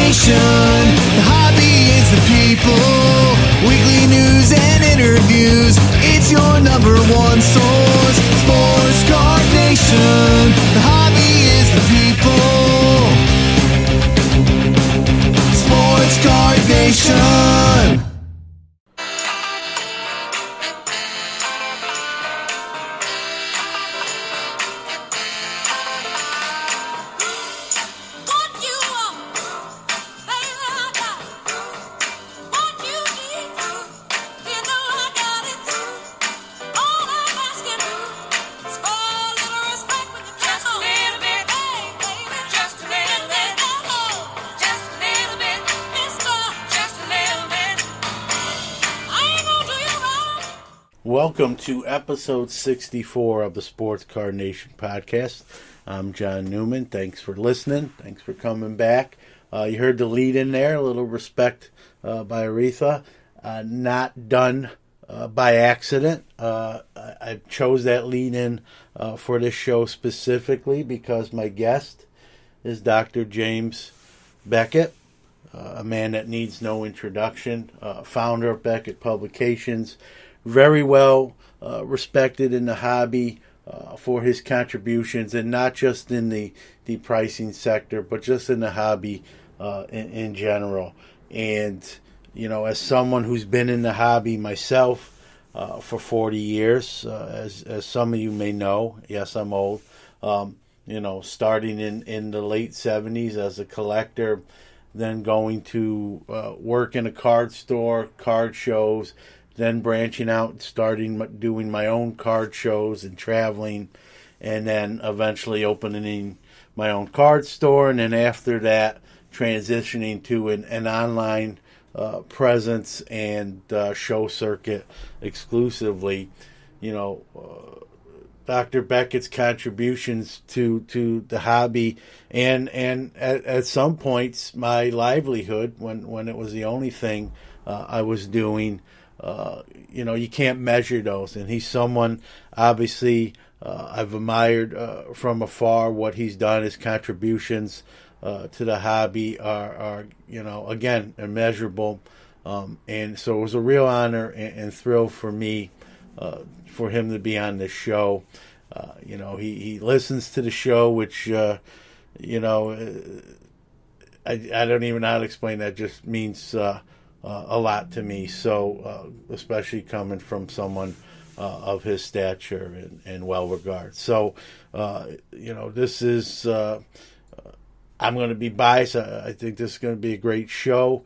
Nation. The hobby is the people. Weekly news and interviews. It's your number one source. Sports Card Nation. The hobby is the people. Sports Card Nation. Welcome to episode 64 of the Sports Card Nation podcast. I'm John Newman. Thanks for listening. Thanks for coming back. You heard the lead in there, a little respect by Aretha. Not done by accident. I chose that lead in for this show specifically because my guest is DR.James Beckett, a man that needs no introduction, founder of Beckett Publications. Very well respected in the hobby for his contributions, and not just in the pricing sector, but just in the hobby in general. And, you know, as someone who's been in the hobby myself for 40 years, as some of you may know, yes, I'm old, you know, starting in the late 70s as a collector, then going to work in a card store, card shows, then branching out, starting doing my own card shows and traveling, and then eventually opening my own card store, and then after that transitioning to an online presence and show circuit exclusively. You know, Dr. Beckett's contributions to the hobby and at some points my livelihood when it was the only thing I was doing. You know, you can't measure those, and he's someone, obviously, I've admired from afar what he's done. His contributions to the hobby are, you know, again, immeasurable, and so it was a real honor and thrill for me for him to be on this show. You know, he listens to the show, which, you know, I don't even know how to explain that. Just means a lot to me, so especially coming from someone of his stature and well regard. So, you know, this is, I'm going to be biased. I think this is going to be a great show.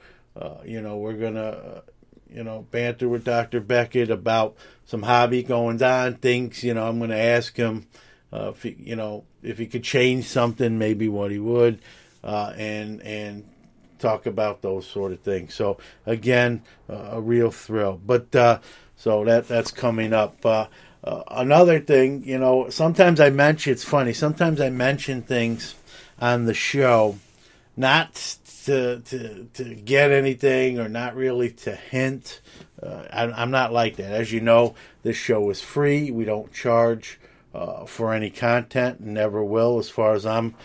You know, we're going to, you know, banter with Dr. Beckett about some hobby goings on, things, you know, I'm going to ask him, if he, you know, if he could change something, maybe what he would, and talk about those sort of things. So again, a real thrill. But so that's coming up. Another thing, you know, sometimes I mention, it's funny, sometimes I mention things on the show not to get anything or not really to hint. I'm not like that. As you know, this show is free. We don't charge for any content, never will as far as I'm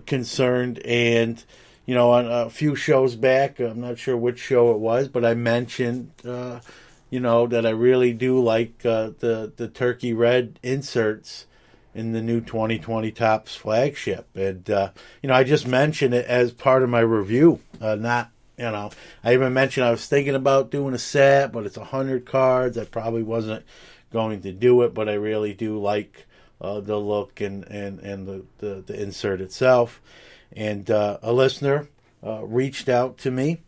concerned. And you know, on a few shows back, I'm not sure which show it was, but I mentioned, you know, that I really do like the Turkey Red inserts in the new 2020 Topps flagship. And, you know, I just mentioned it as part of my review. Not, you know, I even mentioned I was thinking about doing a set, but it's 100 cards. I probably wasn't going to do it, but I really do like the look and the insert itself. And a listener reached out to me.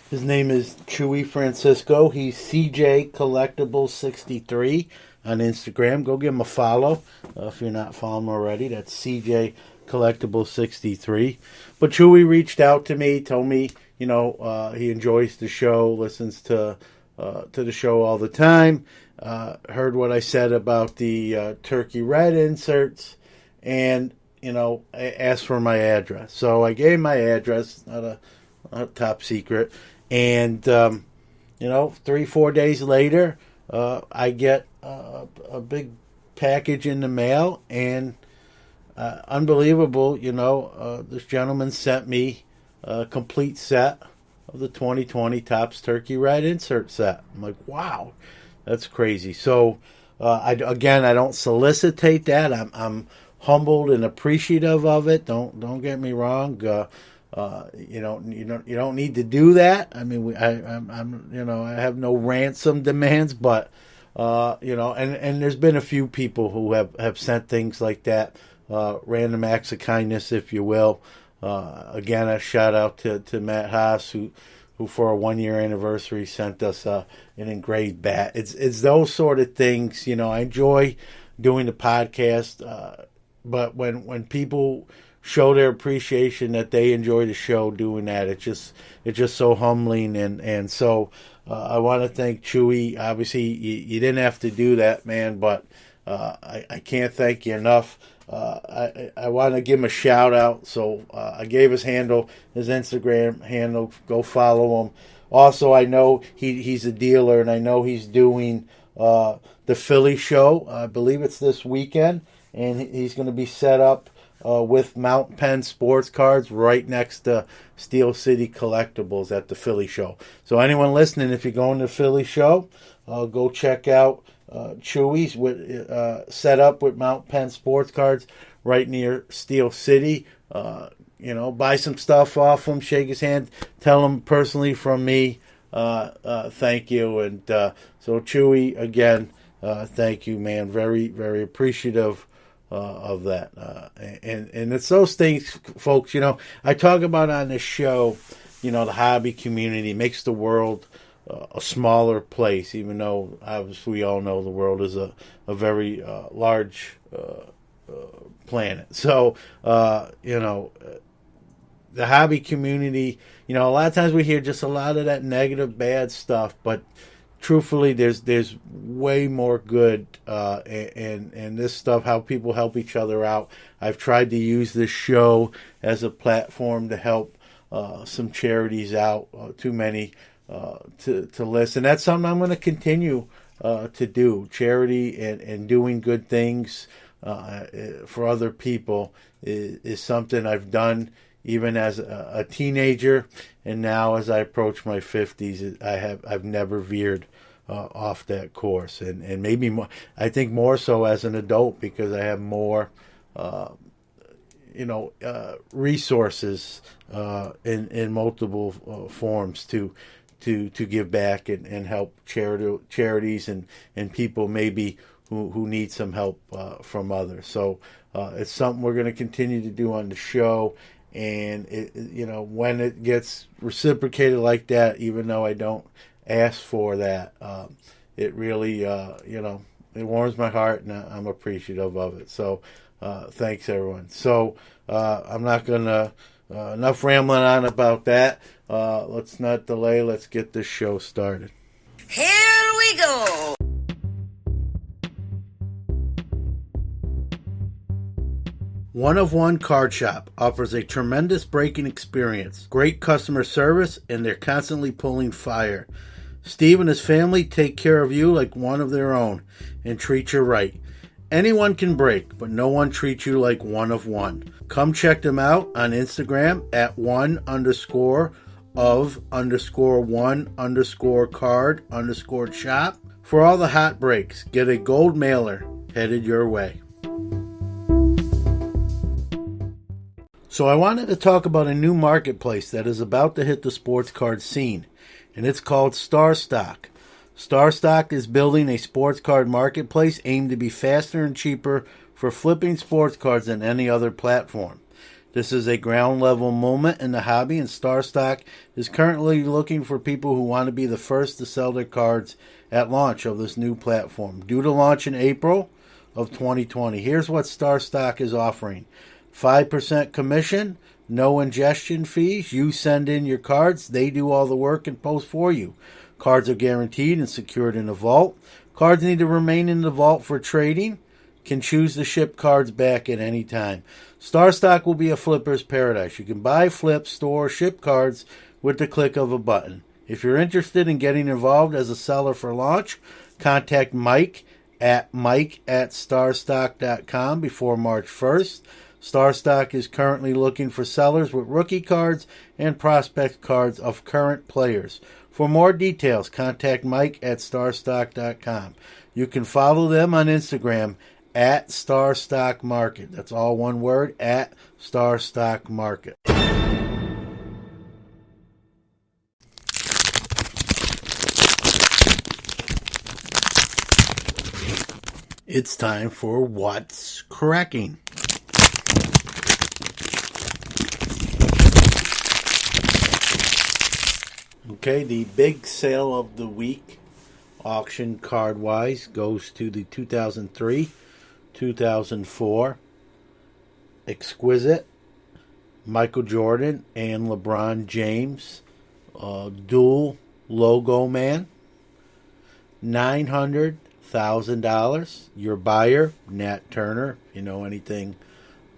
His name is Chewy Francisco. He's CJ Collectibles63 on Instagram. Go give him a follow if you're not following him already. That's CJ Collectibles63. But Chewy reached out to me, told me, you know, he enjoys the show, listens to the show all the time. Heard what I said about the Turkey Red inserts, and you know, asked for my address. So I gave my address, not a top secret. And, you know, 3-4 days later, I get a big package in the mail. And unbelievable, you know, this gentleman sent me a complete set of the 2020 Topps Turkey Red insert set. I'm like, wow, that's crazy. So, I don't solicitate that. I'm humbled and appreciative of it. Don't get me wrong. You don't need to do that. I mean, I have no ransom demands, but and there's been a few people who have sent things like that, random acts of kindness, if you will. Again, a shout out to Matt Haas, who for a 1-year anniversary sent us an engraved bat. It's those sort of things. I enjoy doing the podcast, but when people show their appreciation that they enjoy the show doing that, it's just so humbling, and so I want to thank Chewy. Obviously, you didn't have to do that, man, but I can't thank you enough. I want to give him a shout out, so I gave his Instagram handle. Go follow him. Also, I know he's a dealer, and I know he's doing the Philly show. I believe it's this weekend, and he's going to be set up with Mount Penn sports cards right next to Steel City Collectibles at the Philly show. So anyone listening, if you're going to the Philly show, go check out Chewy's set up with Mount Penn sports cards right near Steel City. Buy some stuff off him, shake his hand, tell him personally from me, thank you. And so Chewy, again, thank you, man. Very, very appreciative of that. And it's those things, folks, I talk about on this show, the hobby community makes the world a smaller place, even though obviously we all know the world is a very large planet. So, the hobby community, a lot of times we hear just a lot of that negative, bad stuff, but truthfully, there's way more good and this stuff, how people help each other out. I've tried to use this show as a platform to help some charities out, too many to list. And that's something I'm going to continue to do. Charity and doing good things for other people is something I've done even as a teenager, and now as I approach my 50s, I've never veered off that course, and maybe more, I think more so as an adult, because I have more resources in multiple forms to give back and help charities and people maybe who need some help from others. So it's something we're going to continue to do on the show. And when it gets reciprocated like that, even though I don't ask for that, it really it warms my heart, and I'm appreciative of it. So thanks, everyone. So I'm not gonna enough rambling on about that. Let's not delay. Let's get this show started. Here we go. One of One Card Shop offers a tremendous breaking experience, great customer service, and they're constantly pulling fire. Steve and his family take care of you like one of their own and treat you right. Anyone can break, but no one treats you like One of One. Come check them out on Instagram at one_of_one_card_shop. For all the hot breaks, get a gold mailer headed your way. So I wanted to talk about a new marketplace that is about to hit the sports card scene, and it's called StarStock. StarStock is building a sports card marketplace aimed to be faster and cheaper for flipping sports cards than any other platform. This is a ground level moment in the hobby, and StarStock is currently looking for people who want to be the first to sell their cards at launch of this new platform. Due to launch in April of 2020, here's what StarStock is offering. 5% commission, no ingestion fees. You send in your cards, they do all the work and post for you. Cards are guaranteed and secured in the vault. Cards need to remain in the vault for trading. Can choose to ship cards back at any time. StarStock will be a flipper's paradise. You can buy, flip, store, ship cards with the click of a button. If you're interested in getting involved as a seller for launch, contact Mike at starstock.com before March 1st. StarStock is currently looking for sellers with rookie cards and prospect cards of current players. For more details, contact Mike at starstock.com. You can follow them on Instagram at StarStock Market. That's all one word, at StarStock Market. It's time for What's Cracking. Okay, the big sale of the week, auction card-wise, goes to the 2003-2004 Exquisite Michael Jordan and LeBron James dual logo man. $900,000. Your buyer, Nat Turner. If you know anything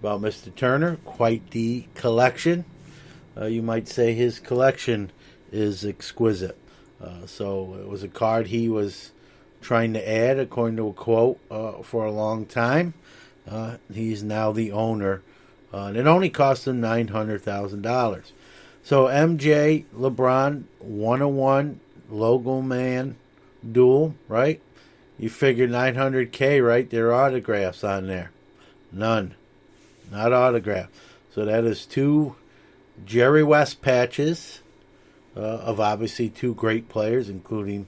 about Mr. Turner, quite the collection. You might say his collection is exquisite. So it was a card he was trying to add, according to a quote, for a long time. He's now the owner. And it only cost him $900,000. So MJ, LeBron, 101 logo man duel, right? You figure $900K, right? There are autographs on there. None. Not autographed. So that is two Jerry West patches of obviously two great players, including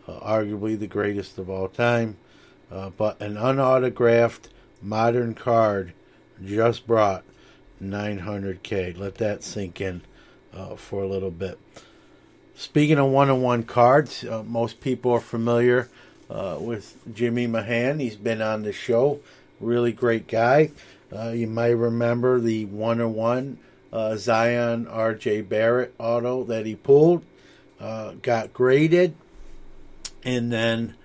arguably the greatest of all time. But an unautographed modern card just brought $900K. Let that sink in for a little bit. Speaking of one-on-one cards, most people are familiar with Jimmy Mahan. He's been on the show. Really great guy. You might remember the one-on-one Zion R.J. Barrett auto that he pulled. Got graded and then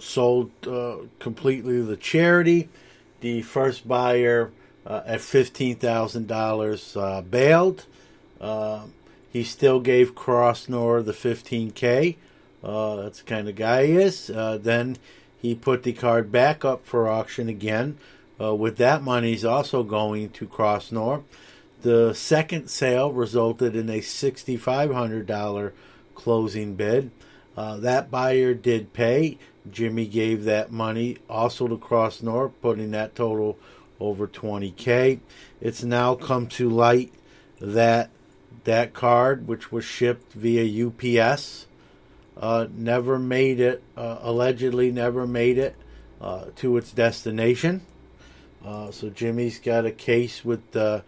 sold completely to the charity. The first buyer at $15,000 bailed. He still gave Crossnor the $15K. That's the kind of guy he is. Then he put the card back up for auction again. With that money, he's also going to Crossnor. The second sale resulted in a $6,500 closing bid. That buyer did pay. Jimmy gave that money also to Crossnor, putting that total over $20K. It's now come to light that that card, which was shipped via UPS, never made it, allegedly never made it to its destination. So Jimmy's got a case with the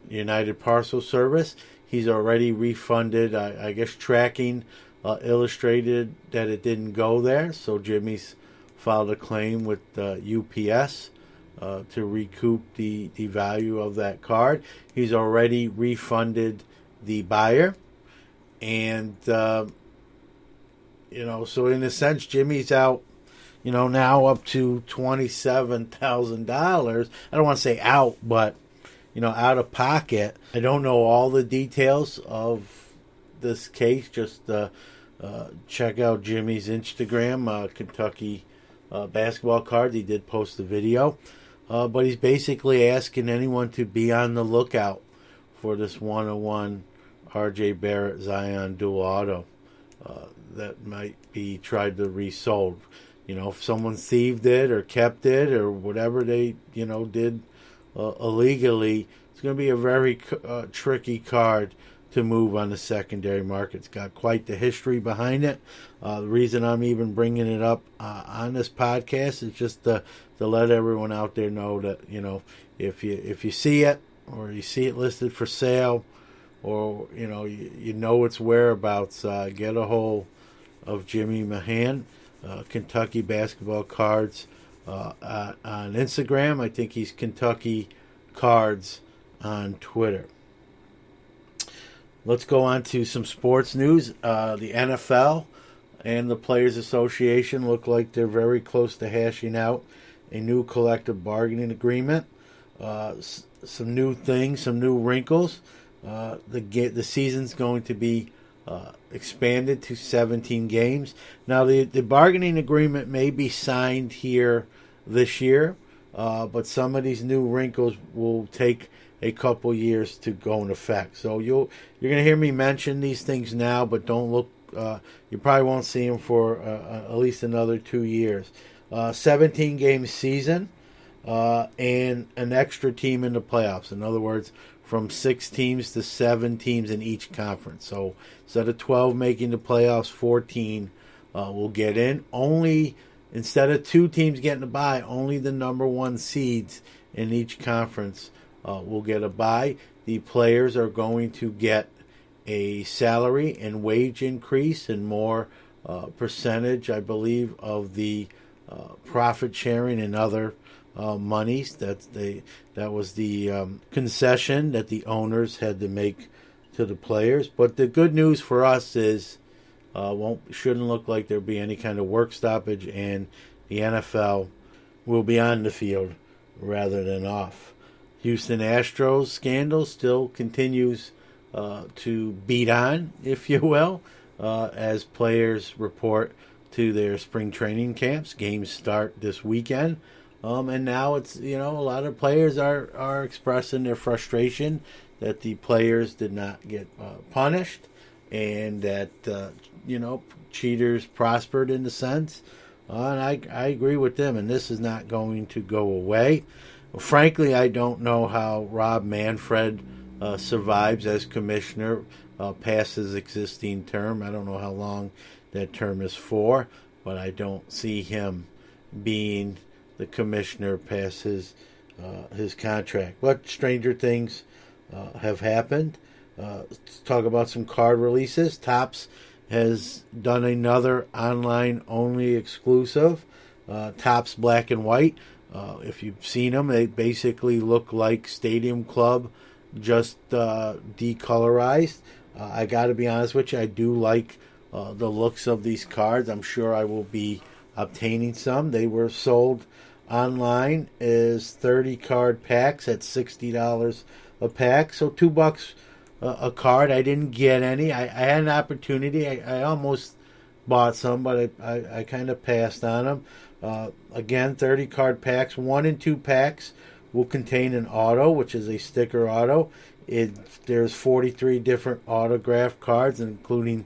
United Parcel Service. He's already refunded, I guess tracking illustrated that it didn't go there. So Jimmy's filed a claim with UPS to recoup the value of that card. He's already refunded the buyer. And, so in a sense, Jimmy's out, now up to $27,000. I don't want to say out, but, out of pocket. I don't know all the details of this case. Just check out Jimmy's Instagram, Kentucky basketball cards. He did post a video. But he's basically asking anyone to be on the lookout for this 101 R.J. Barrett Zion dual auto that might be tried to resold. If someone thieved it or kept it or whatever they, did illegally, it's going to be a very tricky card to move on the secondary market. It's got quite the history behind it. The reason I'm even bringing it up on this podcast is just to let everyone out there know that, if you see it or you see it listed for sale or, you know its whereabouts, get a hold of Jimmy Mahan, Kentucky basketball cards on Instagram. I think he's Kentucky Cards on Twitter. Let's go on to some sports news. The NFL and the Players Association look like they're very close to hashing out a new collective bargaining agreement. Some new things, some new wrinkles. The season's going to be expanded to 17 games. Now, the bargaining agreement may be signed here this year. but some of these new wrinkles will take a couple years to go in effect. So you're going to hear me mention these things now, but don't look. You probably won't see them for at least another 2 years. 17 game season and an extra team in the playoffs. In other words, from 6 teams to 7 teams in each conference. So instead of 12 making the playoffs, 14 will get in. Only instead of 2 teams getting a bye, only the number 1 seeds in each conference will get a bye. The players are going to get a salary and wage increase and more percentage, I believe, of the profit sharing and other monies. That was the concession that the owners had to make to the players. But the good news for us is shouldn't look like there'll be any kind of work stoppage, and the NFL will be on the field rather than off. Houston Astros scandal still continues to beat on, if you will, as players report to their spring training camps. Games start this weekend. And now it's, a lot of players are expressing their frustration that the players did not get punished, and that, cheaters prospered in the sense. And I agree with them, and this is not going to go away. Frankly, I don't know how Rob Manfred survives as commissioner past his existing term. I don't know how long that term is for, but I don't see him being the commissioner past his contract. But stranger things have happened. Let's talk about some card releases. Topps has done another online-only exclusive, Topps Black and White. If you've seen them, they basically look like Stadium Club, just decolorized. I got to be honest with you, I do like the looks of these cards. I'm sure I will be obtaining some. They were sold online as 30 card packs at $60 a pack, so $2 a card. I didn't get any. I had an opportunity. I almost bought some, but I kind of passed on them. Again, 30 card packs. 1 and 2 packs will contain an auto, which is a sticker auto. There's 43 different autograph cards, including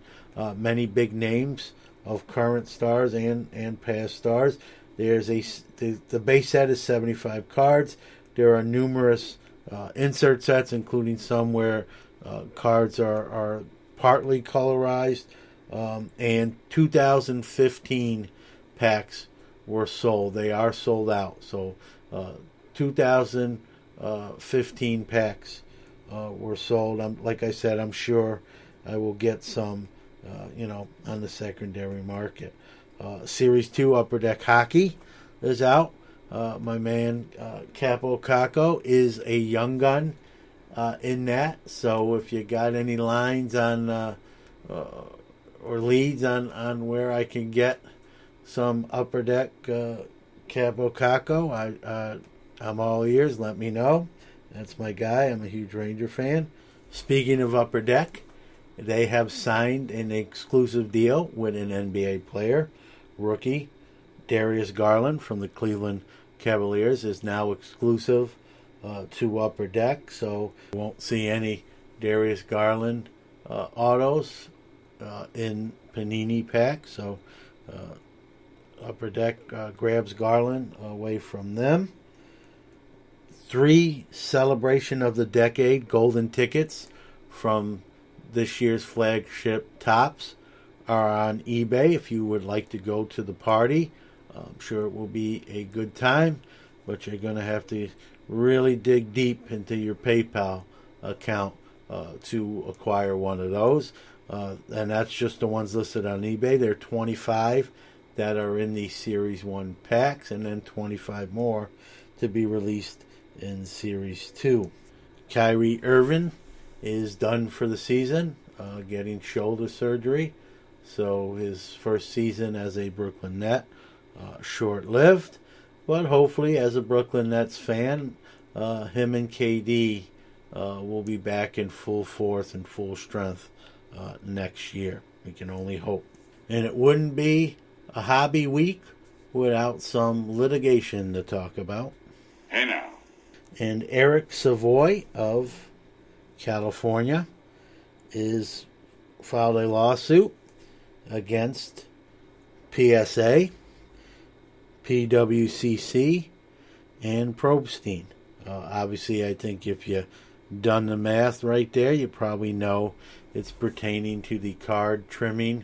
many big names of current stars and past stars. There's the base set is 75 cards. There are numerous insert sets, including some where cards are partly colorized, and 2015 packs were sold. They are sold out. So 2015 packs were sold. Like I said, I'm sure I will get some, on the secondary market. Series 2 Upper Deck Hockey is out. My man Capo Caco is a young gun in that. So if you got any lines on or leads on where I can get some Upper Deck Capo Caco, I'm all ears. Let me know. That's my guy. I'm a huge Ranger fan. Speaking of Upper Deck, they have signed an exclusive deal with an NBA player. Rookie Darius Garland from the Cleveland Cavaliers is now exclusive to Upper Deck, so you won't see any Darius Garland autos in Panini packs. So Upper Deck grabs Garland away from them. 3 Celebration of the Decade golden tickets from this year's flagship Topps are on eBay if you would like to go to the party. I'm sure it will be a good time, but you're going to have to really dig deep into your PayPal account to acquire one of those. And that's just the ones listed on eBay. There are 25 that are in the Series 1 packs, and then 25 more to be released in Series 2. Kyrie Irving is done for the season, getting shoulder surgery. So his first season as a Brooklyn Net, short-lived. But hopefully, as a Brooklyn Nets fan, him and KD will be back in full force and full strength next year. We can only hope. And it wouldn't be a hobby week without some litigation to talk about. Hey now. And Eric Savoy of California is filed a lawsuit against PSA, PWCC, and Probstein. Obviously, I think if you done the math right there, you probably know it's pertaining to the card trimming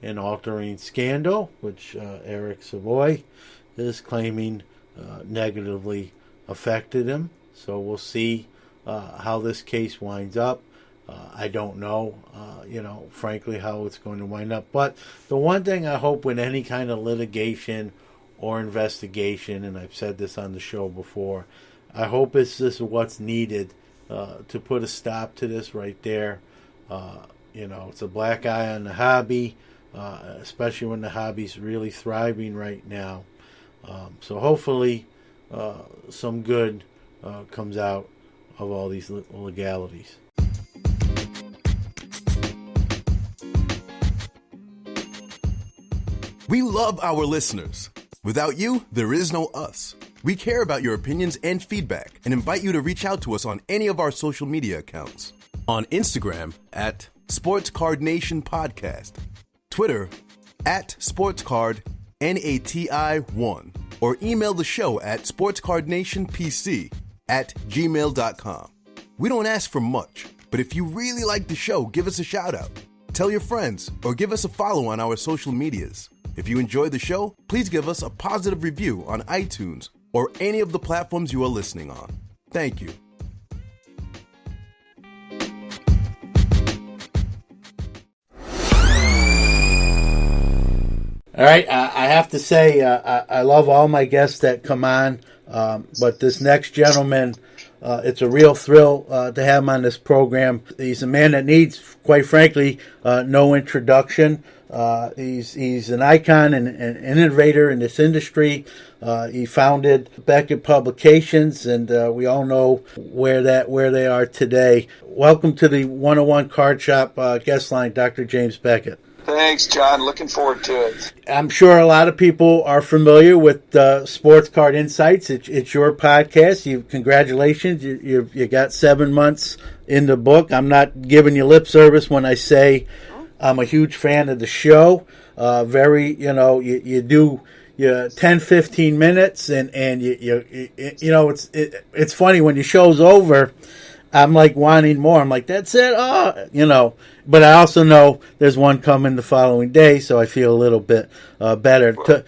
and altering scandal, which Eric Savoy is claiming negatively affected him. So we'll see how this case winds up. I don't know, frankly, how it's going to wind up. But the one thing I hope with any kind of litigation or investigation, and I've said this on the show before, I hope this is what's needed to put a stop to this right there. It's a black eye on the hobby, especially when the hobby's really thriving right now. So hopefully some good comes out of all these legalities. We love our listeners. Without you, there is no us. We care about your opinions and feedback and invite you to reach out to us on any of our social media accounts. On Instagram at Sports Card Nation Podcast, Twitter at SportsCardNati1, or email the show at sportscardnationpc@gmail.com. We don't ask for much, but if you really like the show, give us a shout out. Tell your friends or give us a follow on our social medias. If you enjoy the show, please give us a positive review on iTunes or any of the platforms you are listening on. Thank you. All right, I have to say I love all my guests that come on, but this next gentleman, it's a real thrill to have him on this program. He's a man that needs, quite frankly, no introduction. He's an icon and an innovator in this industry. He founded Beckett Publications, and we all know where they are today. Welcome to the 101 Card Shop guest line, Dr.James Beckett. Thanks, John. Looking forward to it. I'm sure a lot of people are familiar with Sports Card Insights. It's your podcast. Congratulations. You got 7 months in the book. I'm not giving you lip service when I say I'm a huge fan of the show. You do 10, 15 minutes, and it's funny when your show's over. I'm like wanting more. I'm like, that's it. But I also know there's one coming the following day, so I feel a little bit better. To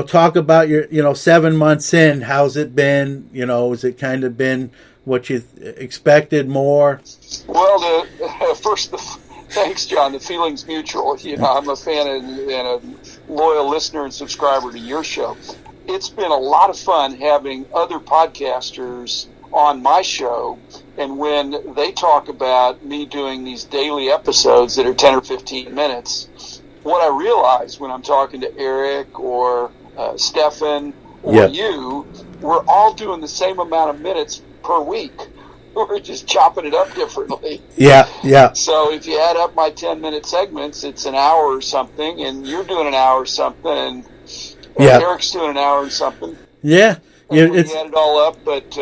talk about your 7 months in. How's it been? Has it kind of been what you expected more? Well, thanks, John. The feeling's mutual. I'm a fan and a loyal listener and subscriber to your show. It's been a lot of fun having other podcasters on my show, and when they talk about me doing these daily episodes that are 10 or 15 minutes, what I realize when I'm talking to Eric or Stefan or you, we're all doing the same amount of minutes per week. We're just chopping it up differently. Yeah. So if you add up my 10-minute segments, it's an hour or something, and you're doing an hour or something, and Eric's doing an hour or something. Yeah. You add it all up, but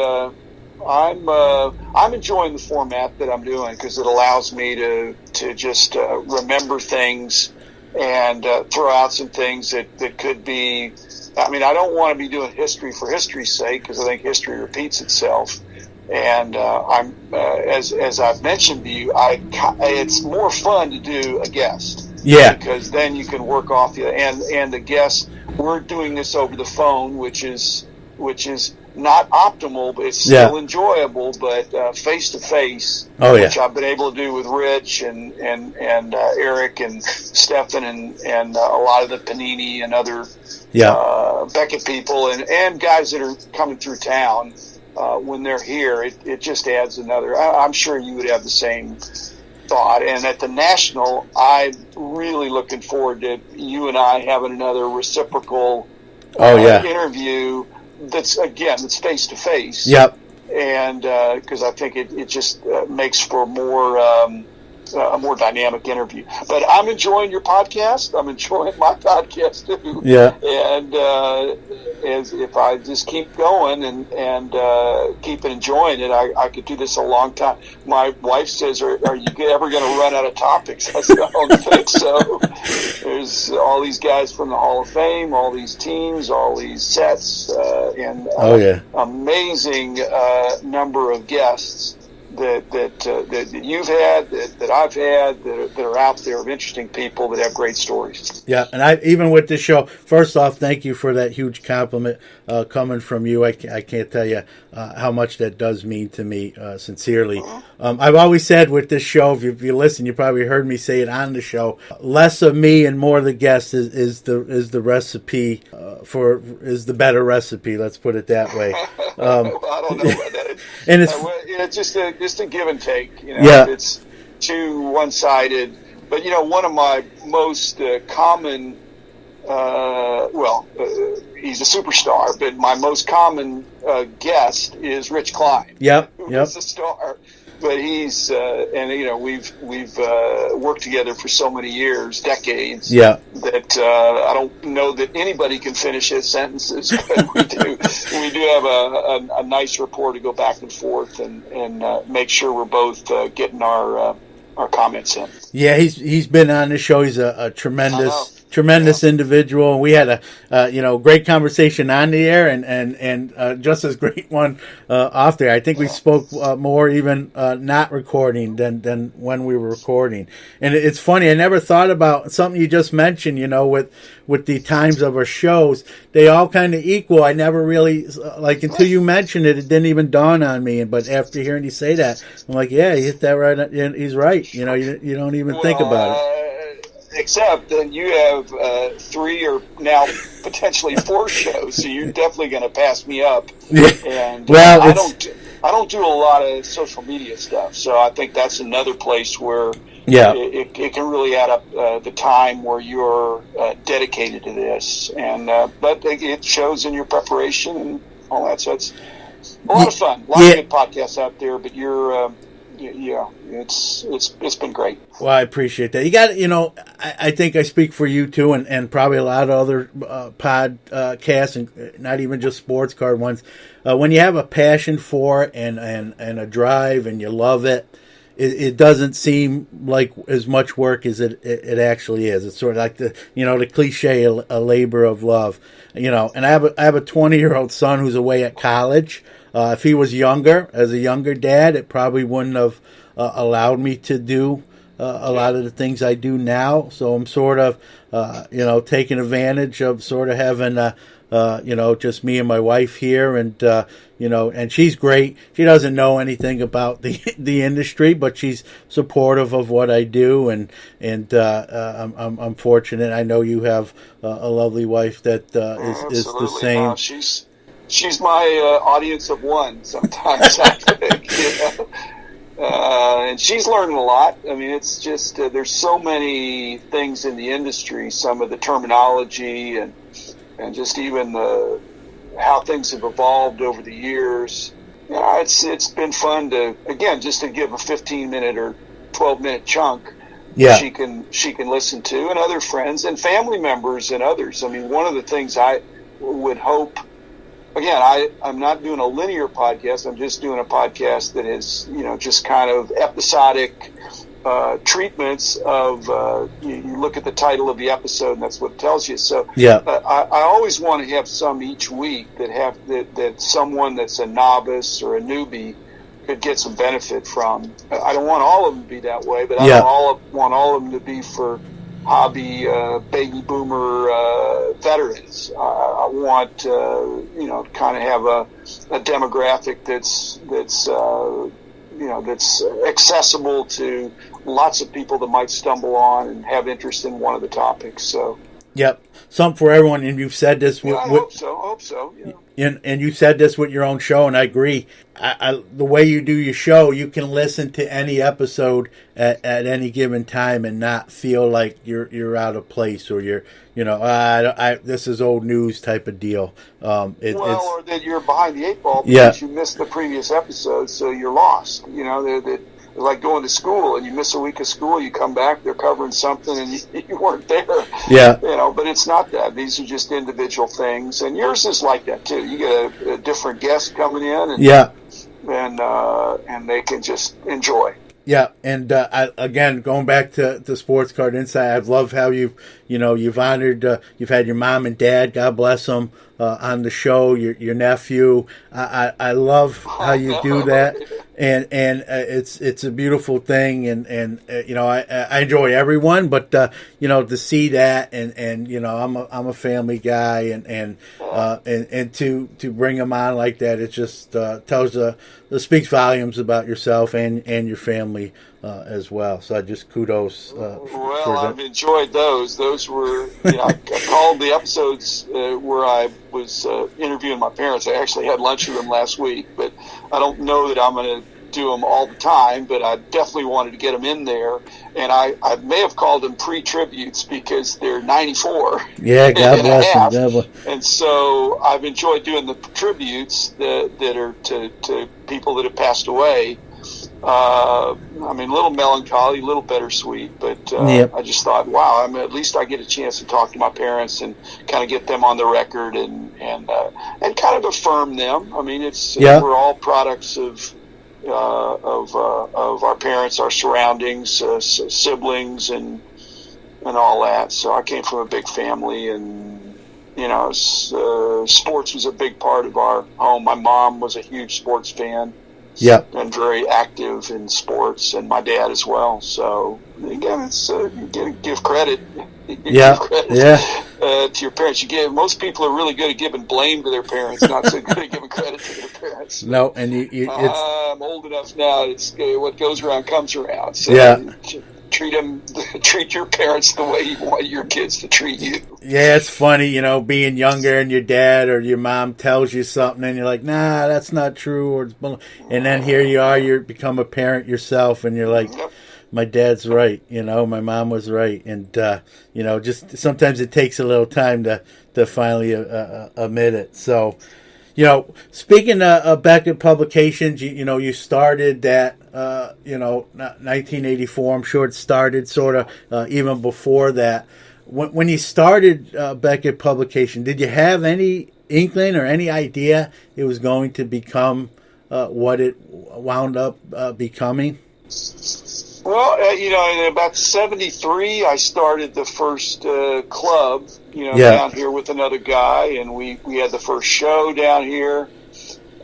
I'm enjoying the format that I'm doing because it allows me to just remember things and throw out some things that could be. I mean, I don't want to be doing history for history's sake because I think history repeats itself. And I'm as I've mentioned to you, it's more fun to do a guest. Yeah. Because then you can work off and the guest. We're doing this over the phone, which is not optimal, but it's still enjoyable. But face to face, which I've been able to do with Rich and Eric and Stefan and a lot of the Panini and other Beckett people and guys that are coming through town. When they're here, it just adds another. I'm sure you would have the same thought. And at the National, I'm really looking forward to you and I having another reciprocal interview. That's face to face. Yep. And because I think it just makes for a more dynamic interview. But I'm enjoying your podcast. I'm enjoying my podcast too. Yeah. And as if I just keep going and keep enjoying it, I could do this a long time. My wife says, "Are you ever going to run out of topics?" I said, "I don't think so." There's all these guys from the Hall of Fame, all these teams, all these sets, and amazing number of guests that you've had, that I've had, that are out there of interesting people that have great stories. Yeah, and even with this show, first off, thank you for that huge compliment coming from you. I can't tell you how much that does mean to me, sincerely. I've always said with this show, if you listen, you probably heard me say it on the show, less of me and more of the guests is the recipe is the better recipe. Let's put it that way. Well, I don't know about that. And it's just a give and take. It's too one-sided. But one of my most common, he's a superstar, but my most common guest is Rich Klein. Who's a star. But he's we've worked together for so many years, decades. Yeah. That I don't know that anybody can finish his sentences, but we do. We do have a nice rapport to go back and forth and make sure we're both getting our comments in. Yeah, he's been on the show. He's a tremendous individual. We had a great conversation on the air and just as great one off there. I think we spoke more even not recording than when we were recording. And it's funny, I never thought about something you just mentioned, with the times of our shows. They all kind of equal. I never really, until you mentioned it, it didn't even dawn on me. But after hearing you say that, I'm like, yeah, he hit that right. And he's right. You don't even think about it. Except that you have 3 or now potentially 4 shows, so you're definitely going to pass me up. And I don't do a lot of social media stuff, so I think that's another place where it can really add up the time where you're dedicated to this. And but it shows in your preparation and all that. So it's a lot of fun. A lot of good podcasts out there, but you're. It's been great. Well, I appreciate that. You got, I think I speak for you too, and probably a lot of other podcasts, and not even just sports card ones. When you have a passion for it and a drive, and you love it, it doesn't seem like as much work as it actually is. It's sort of like the cliche, a labor of love. And I have a 20-year-old son who's away at college. If he was younger, as a younger dad, it probably wouldn't have allowed me to do a lot of the things I do now. So I'm sort of, taking advantage of sort of having, just me and my wife here, and and she's great. She doesn't know anything about the industry, but she's supportive of what I do, and I'm fortunate. I know you have a lovely wife that is the same. She's my audience of one sometimes, I think. And she's learning a lot. I mean, it's just there's so many things in the industry, some of the terminology and just even how things have evolved over the years. It's been fun to give a 15-minute or 12-minute chunk. Yeah. She can listen to, and other friends and family members and others. I mean, one of the things I would hope. Again, I'm not doing a linear podcast. I'm just doing a podcast that is, just kind of episodic treatments of. You look at the title of the episode, and that's what it tells you. So, I always want to have some each week that someone that's a novice or a newbie could get some benefit from. I don't want all of them to be that way, but I don't want all of them to be for hobby baby boomer veterans. I want kind of have a demographic that's accessible to lots of people that might stumble on and have interest in one of the topics. So something for everyone, and you've said this. I hope so. And you said this with your own show, and I agree. The way you do your show, you can listen to any episode at any given time and not feel like you're out of place, or you're this is old news type of deal. Or that you're behind the 8 ball because you missed the previous episode, so you're lost. like going to school and you miss a week of school, you come back, they're covering something and you weren't there. Yeah. But it's not that. These are just individual things. And yours is like that too. You get a different guest coming in and they can just enjoy. Yeah, and again, going back to Sports Card Insight, I love how you've honored, you've had your mom and dad, God bless them, on the show. Your nephew, I love how you do that, and it's a beautiful thing, and I enjoy everyone, but to see that, and I'm a family guy, and to bring them on like that, it just tells it speaks volumes about yourself and your family as well. So I just kudos. I've enjoyed those. Those were I called the episodes where I was interviewing my parents. I actually had lunch with them last week, but I don't know that I'm going to do them all the time, but I definitely wanted to get them in there, and I may have called them pre-tributes because they're 94. Yeah, God bless them. And so I've enjoyed doing the tributes that are to people that have passed away. A little melancholy, a little bittersweet, but I just thought, wow, at least I get a chance to talk to my parents and kind of get them on the record and kind of affirm them. We're all products of our parents, our surroundings, siblings, and all that. So I came from a big family, and sports was a big part of our home. My mom was a huge sports fan. Yeah, and very active in sports, and my dad as well. So again, it's you give credit. Give credit, to your parents. Most people are really good at giving blame to their parents, not so good at giving credit to their parents. No, and I'm old enough now. It's what goes around comes around. So treat your parents the way you want your kids to treat you. Yeah, it's funny, being younger and your dad or your mom tells you something and you're like, nah, that's not true. And then here you are, you become a parent yourself and you're like, my dad's right, my mom was right. And, just sometimes it takes a little time to finally admit it. So, speaking of Beckett Publications, you started that, 1984. I'm sure it started sort of even before that. When you started Beckett Publication, did you have any inkling or any idea it was going to become what it wound up becoming? Well, in about 73, I started the first club, down here with another guy, and we had the first show down here.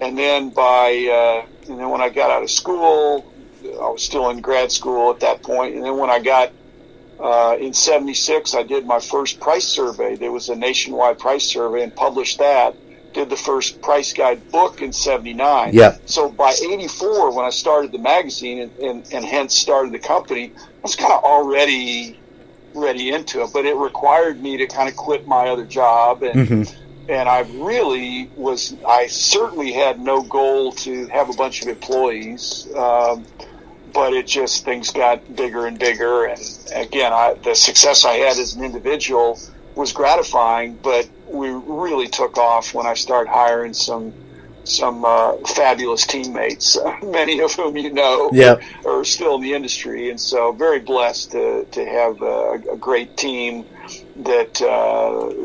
And then when I got out of school, I was still in grad school at that point. And then when I got in 76, I did my first price survey. There was a nationwide price survey and published that. Did the first price guide book in 79. Yeah. So by 84, when I started the magazine and hence started the company, I was kind of already ready into it. But it required me to kind of quit my other job. And I certainly had no goal to have a bunch of employees. But things got bigger and bigger. And again, the success I had as an individual was gratifying, but we really took off when I started hiring some fabulous teammates, many of whom are still in the industry, and so very blessed to have a great team that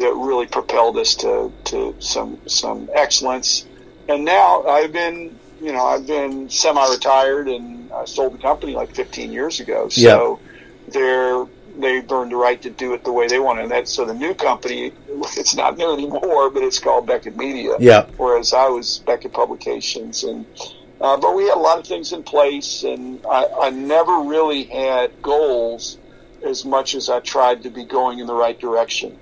really propelled us to some excellence. And now I've been semi-retired, and I sold the company like 15 years ago. So they've earned the right to do it the way they want. And so the new company, it's not new anymore, but it's called Beckett Media. Yeah. Whereas I was Beckett Publications. And but we had a lot of things in place, and I never really had goals as much as I tried to be going in the right direction.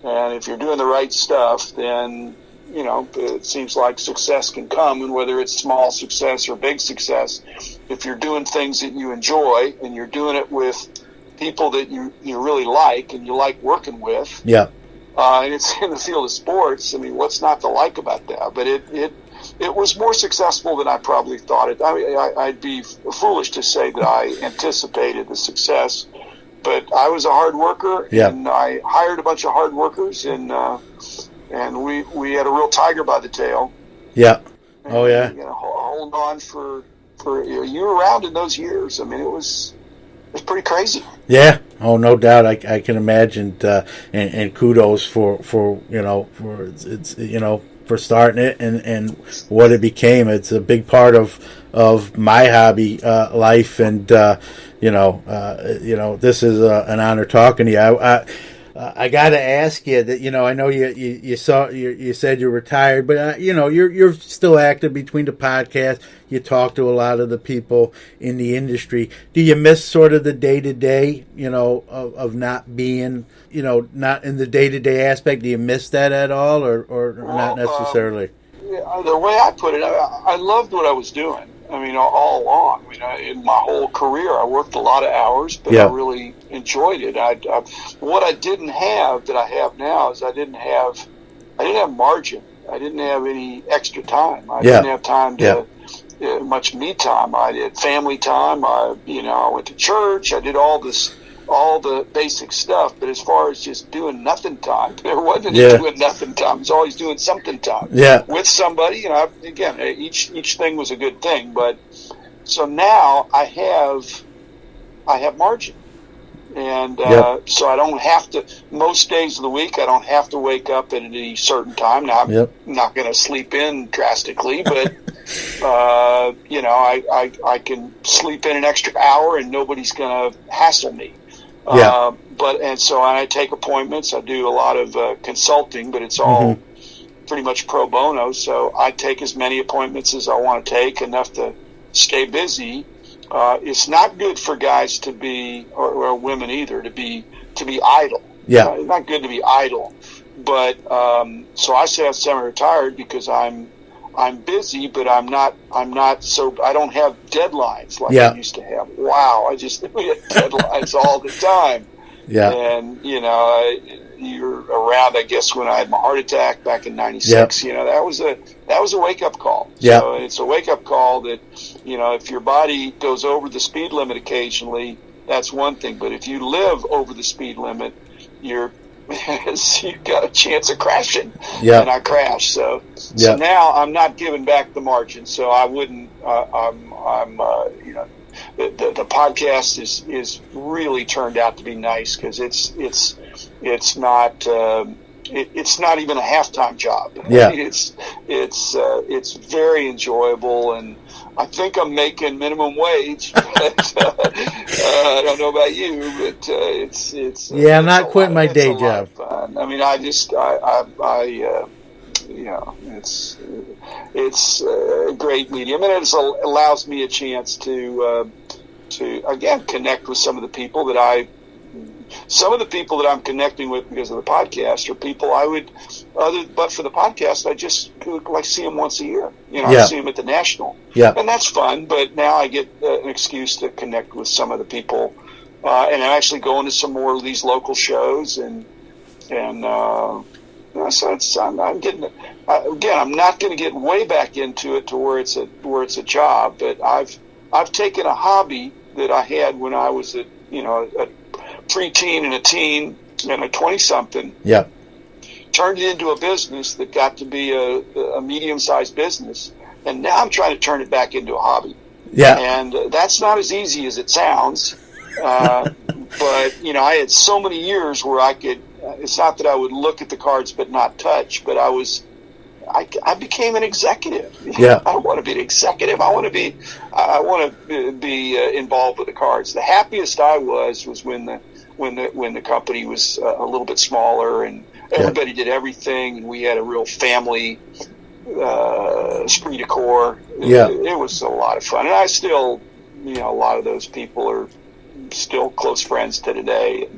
And if you're doing the right stuff, then it seems like success can come, and whether it's small success or big success, if you're doing things that you enjoy and you're doing it with people that you really like and you like working with, and it's in the field of sports, what's not to like about that? But it was more successful than I probably thought it. I'd be foolish to say that I anticipated the success, but I was a hard worker, and I hired a bunch of hard workers, and we had a real tiger by the tail. Yeah. Oh, yeah. Hold on for you were around in those years. I mean, it was pretty crazy. Yeah. Oh, no doubt. I can imagine. And kudos for starting it and what it became. It's a big part of my hobby life, and this is an honor talking to you. I got to ask you that, I know you said you're retired, but you're still active between the podcasts. You talk to a lot of the people in the industry. Do you miss sort of the day-to-day, of not being, not in the day-to-day aspect? Do you miss that at all, or not necessarily? The way I put it, I loved what I was doing. I mean, all along. I mean, in my whole career, I worked a lot of hours, but I really enjoyed it. What I didn't have that I have now is I didn't have margin. I didn't have any extra time. I didn't have time to much me time. I did family time. I went to church. I did all the basic stuff, but as far as just doing nothing time, there wasn't any doing nothing time. It was always doing something time with somebody. Again, each thing was a good thing, but so now I have margin, and so I don't have to. Most days of the week, I don't have to wake up at a certain time. Now I'm not going to sleep in drastically, but I can sleep in an extra hour, and nobody's going to hassle me. So I take appointments. I do a lot of consulting, but it's all pretty much pro bono. So I take as many appointments as I want to take, enough to stay busy. It's not good for guys to be, or women either, to be idle. It's not good to be idle. But so I say I'm semi-retired because I'm busy, but I'm not so I don't have deadlines like I used to have. Wow, we had deadlines all the time. And you're around, I guess, when I had my heart attack back in '96. That was a wake up call. So it's a wake up call that if your body goes over the speed limit occasionally, that's one thing. But if you live over the speed limit, you've got a chance of crashing. And I crashed. So now I'm not giving back the margin. So I wouldn't. The podcast is really turned out to be nice because it's not even a halftime job. It's very enjoyable, and I think I'm making minimum wage. But, I don't know about you, but it's I'm not quitting my day job. I mean, it's a great medium, and it allows me a chance to again connect with some of the people that I'm connecting with because of the podcast, or people but for the podcast, I just see them once a year. I see them at the National, and that's fun. But now I get an excuse to connect with some of the people, and I'm actually going to some more of these local shows, and so I'm getting again. I'm not going to get way back into it to where it's a job, but I've taken a hobby that I had when I was a preteen and a teen and a 20-something. Turned it into a business that got to be a medium-sized business, and now I'm trying to turn it back into a hobby. And that's not as easy as it sounds. But I had so many years where I could. It's not that I would look at the cards but not touch, but I became an executive. I want to be an executive. I want to be involved with the cards. The happiest I was when the company was a little bit smaller and everybody did everything, and we had a real family esprit de corps. It was a lot of fun, and I still, a lot of those people are still close friends to today.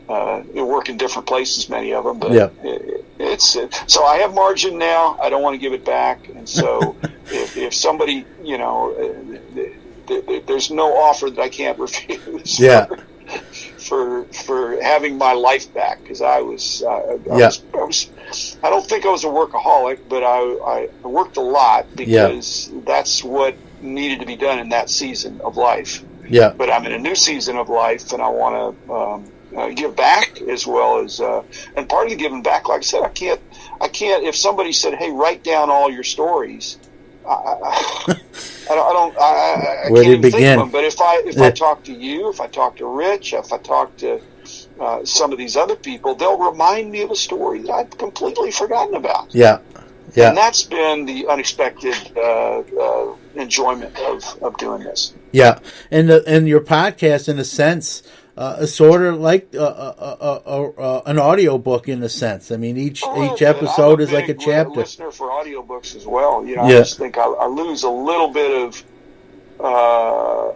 They work in different places, many of them, but it's so I have margin now. I don't want to give it back, and so if somebody, there's no offer that I can't refuse. For having my life back, because I don't think I was a workaholic, but I worked a lot because that's what needed to be done in that season of life. But I'm in a new season of life, and I want to give back as well as, and part of the giving back, like I said, I can't. If somebody said, "Hey, write down all your stories," I Where can't do you even think begin? of them. But if I talk to you, if I talk to Rich, if I talk to some of these other people, they'll remind me of a story that I've completely forgotten about. Yeah. Yeah. And that's been the unexpected enjoyment of doing this. Yeah, and your podcast, in a sense, is sort of like an audio book in a sense. I mean, each episode is like a chapter. I'm a listener for audiobooks as well. You know, Yeah. I just think I lose a little bit of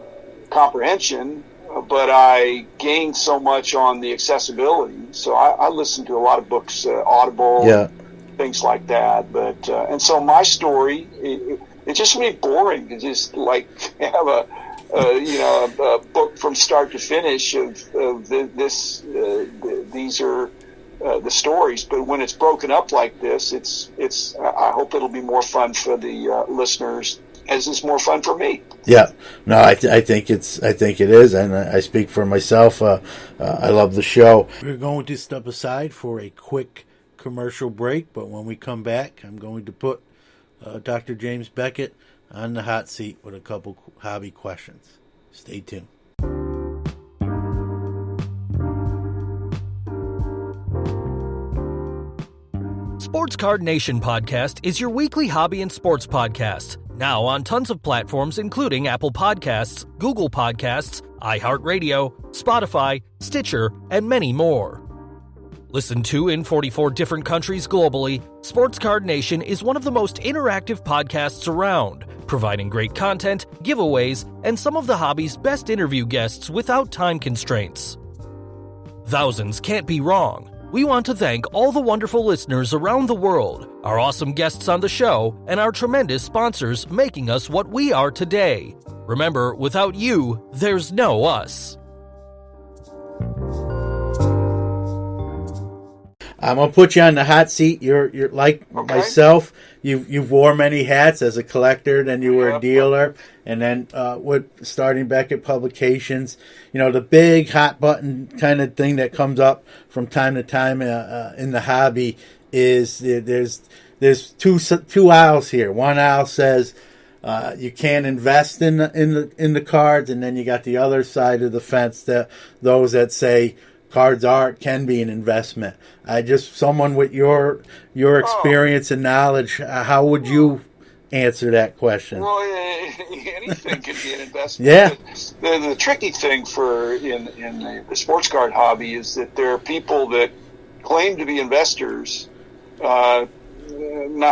comprehension, but I gain so much on the accessibility. So I listen to a lot of books, Audible. Yeah. Things like that, but and so my story, it's just really boring to just like have a book from start to finish of this. These are the stories, but when it's broken up like this, it's. I hope it'll be more fun for the listeners, as it's more fun for me. Yeah, no, I think it is, and I speak for myself. I love the show. We're going to step aside for a quick commercial break, but when we come back, I'm going to put Dr. James Beckett on the hot seat with a couple hobby questions. Stay tuned. Sports Card Nation Podcast is your weekly hobby and sports podcast. Now on tons of platforms including Apple Podcasts, Google Podcasts, iHeartRadio, Spotify, Stitcher, and many more. Listened to in 44 different countries globally, Sports Card Nation is one of the most interactive podcasts around, providing great content, giveaways, and some of the hobby's best interview guests without time constraints. Thousands can't be wrong. We want to thank all the wonderful listeners around the world, our awesome guests on the show, and our tremendous sponsors making us what we are today. Remember, without you, there's no us. I'm gonna put you on the hot seat. You're like myself. You've wore many hats as a collector, then you were a dealer, and then with starting Beckett Publications. You know, the big hot button kind of thing that comes up from time to time in the hobby is there's two aisles here. One aisle says you can't invest in the cards, and then you got the other side of the fence, those that say cards can be an investment. Someone with your experience and knowledge, how would you answer that question? Well, anything could be an investment. Yeah. The tricky thing in the sports card hobby is that there are people that claim to be investors, not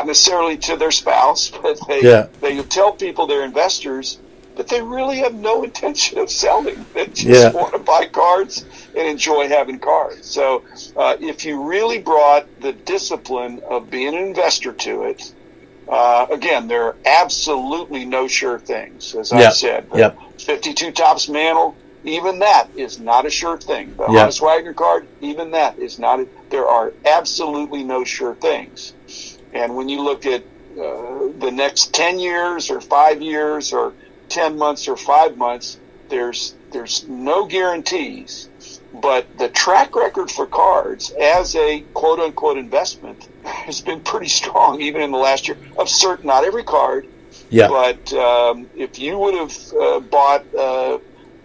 necessarily to their spouse, but they tell people they're investors, but they really have no intention of selling. They just want to buy cards and enjoy having cards. So if you really brought the discipline of being an investor to it, again, there are absolutely no sure things, as I said. 52 Topps Mantle, even that is not a sure thing. The Honest Wagner card, even that is not. There are absolutely no sure things. And when you look at the next 10 years or 5 years or 10 months or 5 months, there's no guarantees. But the track record for cards as a quote-unquote investment has been pretty strong, even in the last year. Not every card, but if you would have bought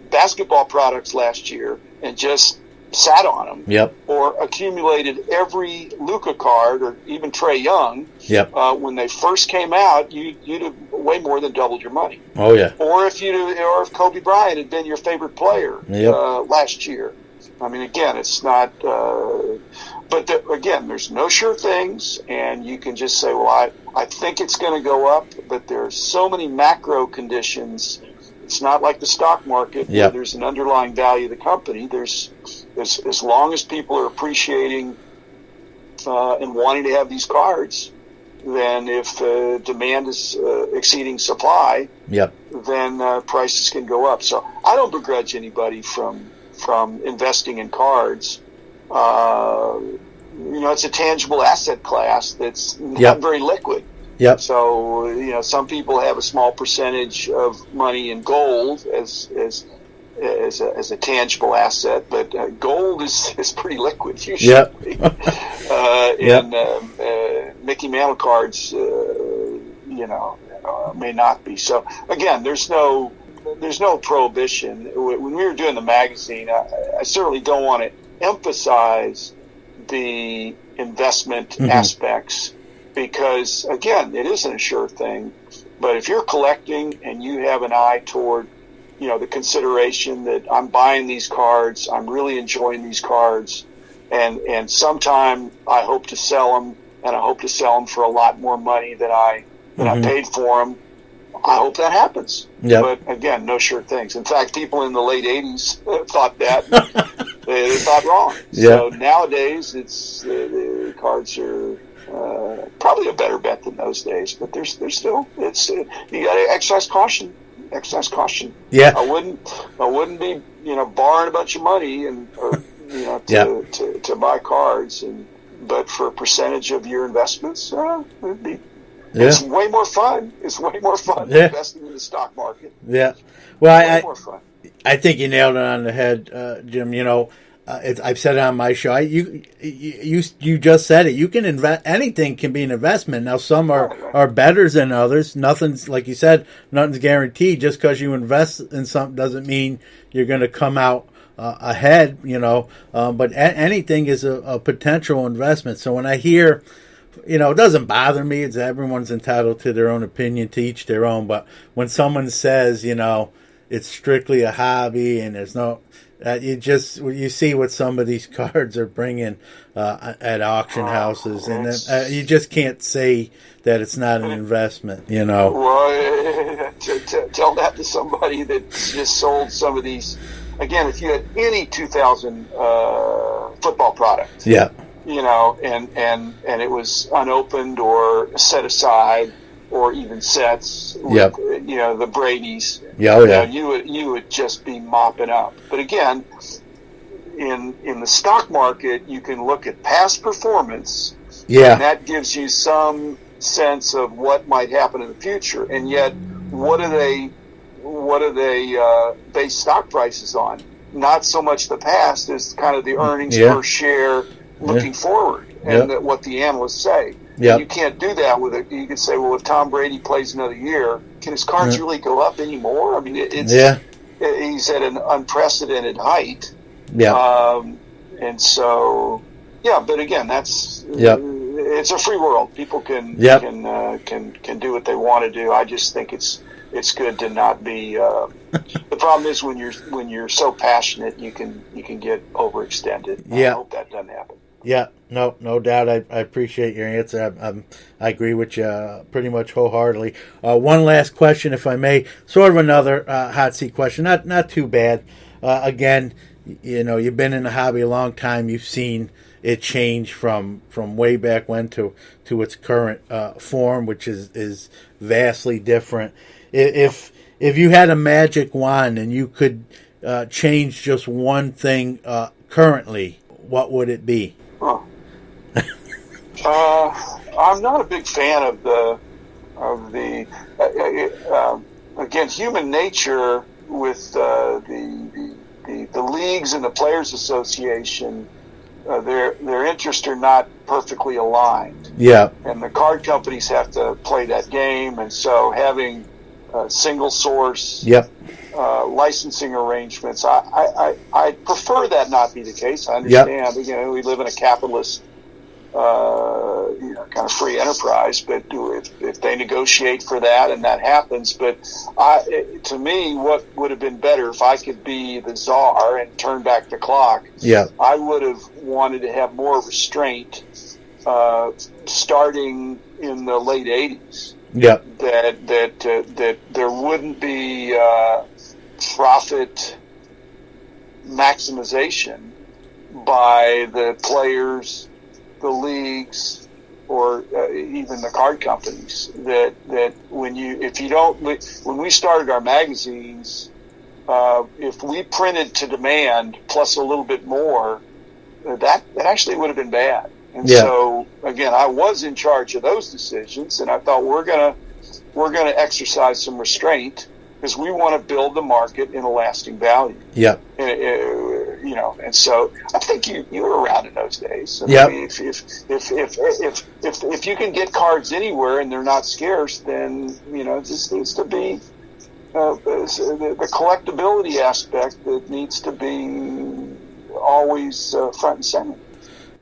basketball products last year and just sat on them, or accumulated every Luka card or even Trae Young, when they first came out, you'd have way more than doubled your money. Oh yeah. Or if Kobe Bryant had been your favorite player last year. I mean, again, it's not. But again, there's no sure things, and you can just say, "Well, I think it's going to go up," but there's so many macro conditions. It's not like the stock market where there's an underlying value of the company. There's as long as people are appreciating and wanting to have these cards, then if demand is exceeding supply, then prices can go up. So I don't begrudge anybody from investing in cards. It's a tangible asset class that's not very liquid. So, some people have a small percentage of money in gold as a tangible asset, but gold is pretty liquid usually. And Mickey Mantle cards, may not be. So again, there's no prohibition. When we were doing the magazine, I certainly don't want to emphasize the investment aspects, because again, it isn't a sure thing. But if you're collecting and you have an eye toward, the consideration that I'm buying these cards, I'm really enjoying these cards, and sometime I hope to sell them, and I hope to sell them for a lot more money than I paid for them. I hope that happens. Yep. But again, no sure things. In fact, people in the late 80s thought that. they thought wrong. Yep. So nowadays, the cards are probably a better bet than those days. But there's still, you got to exercise caution. Yeah. I wouldn't be borrowing a bunch of money to buy cards, but for a percentage of your investments, it'd be. Yeah. It's way more fun. Investing in the stock market. Yeah. Well, more fun. I think you nailed it on the head, Jim. I've said it on my show. You just said it. You can invest. Anything can be an investment. Now, some are better than others. Nothing's, like you said, nothing's guaranteed. Just because you invest in something doesn't mean you're going to come out ahead. But anything is a potential investment. So when I hear, it doesn't bother me. It's everyone's entitled to their own opinion, to each their own. But when someone says, it's strictly a hobby and there's no, you see what some of these cards are bringing at auction houses, and you just can't say that it's not an investment. Well, tell that to somebody that just sold some of these. Again, if you had any 2000 football product, yeah. And it was unopened or set aside, or even sets with, the Brady's. Yeah, you would just be mopping up. But again, in the stock market, you can look at past performance. Yeah. And that gives you some sense of what might happen in the future. And yet, what do they base stock prices on? Not so much the past as kind of the earnings per share looking forward, and what the analysts say. Yep. You can't do that with it. You could say, well, if Tom Brady plays another year, can his cards really go up anymore? I mean, he's at an unprecedented height. Yeah. And so, but again, that's it's a free world. People can do what they want to do. I just think it's good to not be. The problem is when you're so passionate, you can get overextended. Yeah. I hope that doesn't happen. Yeah, no doubt. I appreciate your answer. I agree with you pretty much wholeheartedly. One last question, if I may. Sort of another hot seat question. Not too bad. Again, you've been in the hobby a long time. You've seen it change from way back when to its current form, which is vastly different. If you had a magic wand and you could change just one thing currently, what would it be? I'm not a big fan of the again, human nature with the leagues and the Players Association. Their interests are not perfectly aligned. Yeah. And the card companies have to play that game, and so having single source licensing arrangements, I prefer that not be the case. I understand. Yep. We live in a capitalist kind of free enterprise, but if they negotiate for that and that happens, but to me, what would have been better if I could be the czar and turn back the clock? Yeah, I would have wanted to have more restraint starting in the late 80s. Yeah, that there wouldn't be profit maximization by the players, the leagues, or even the card companies. That when we started our magazines, if we printed to demand plus a little bit more, that actually would have been bad. And so again, I was in charge of those decisions, and I thought we're gonna exercise some restraint because we want to build the market in a lasting value. Yeah. and so I think you were around in those days. Yeah. If you can get cards anywhere and they're not scarce, then it just needs to be the collectability aspect that needs to be always front and center.